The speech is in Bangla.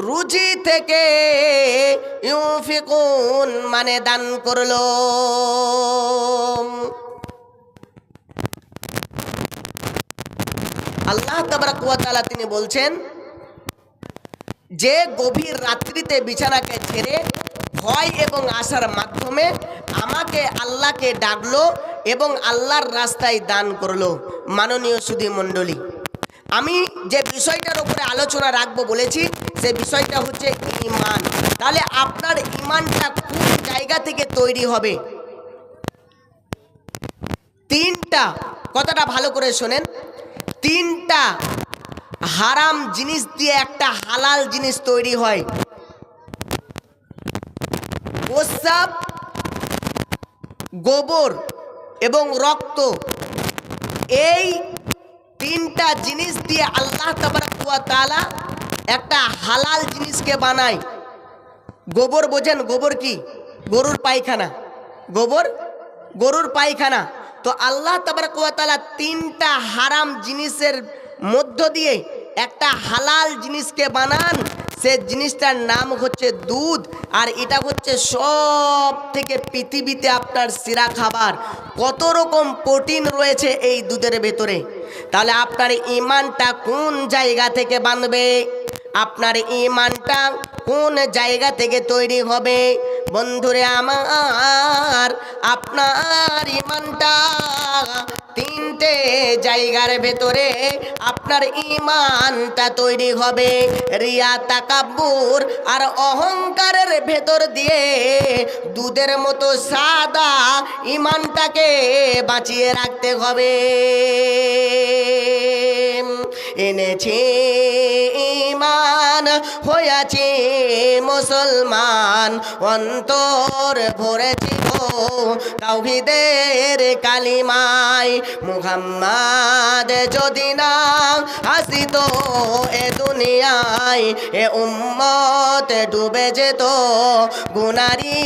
রুজি থেকে ইউফিকুন মানে দান করলো। আল্লাহ তাবারাক ওয়া তাআলা তিনি বলছেন যে গভীর রাত্রিতে বিছানাকে ছেড়ে ভয় এবং আশার মাধ্যমে আমাকে আল্লাহকে ডাকলো এবং আল্লাহর রাস্তায় দান করলো। মাননীয় সুধী মণ্ডলী, আমি যে বিষয়টার উপরে আলোচনা রাখবো বলেছি সে বিষয়টা হচ্ছে ঈমান। তাহলে আপনার ঈমানটা কোন জায়গা থেকে তৈরি হবে? তিনটা, কথাটা ভালো করে শোনেন, তিনটা হারাম জিনিস দিয়ে একটা হালাল জিনিস তৈরি হয়। প্রস্রাব, গোবর এবং রক্ত, এই তিনটা জিনিস দিয়ে আল্লাহ তাবারাক ওয়া তাআলা একটা হালাল জিনিসকে বানায়। গোবর বোঝেন? গোবর কি? গরুর পায়খানা। গোবর গরুর পায়খানা। তো আল্লাহ তাবারাক ওয়া তাআলা তিনটা হারাম জিনিসের মধ্য দিয়ে একটা হালাল জিনিসকে বানান। সে জিনিসটার নাম হচ্ছে দুধ। আর এটা হচ্ছে সব থেকে পৃথিবীতে আপনার সেরা খাবার। কত রকম প্রোটিন রয়েছে এই দুধের ভেতরে। তাহলে আপনার ঈমানটা কোন জায়গা থেকে বানবে? আপনার ঈমানটা কোন জায়গা থেকে তৈরি হবে? বন্ধুরে আমার, আপনার ঈমানটা তিনটে জায়গার ভেতরে আপনার ঈমানটা তৈরি হবে। রিয়া, তাকাব্বুর আর অহংকারের ভেতর দিয়ে দুধের মতো সাদা ঈমানটাকে বাঁচিয়ে রাখতে হবে। এনেছি ঈমান, হয়েছি মুসলমান, অন্তর ভরেছি গো তাওহীদের কালিমায়। মুহাম্মদ যদি না আসিত এ দুনিয়ায়, এ উম্মত ডুবে যেত গুনারি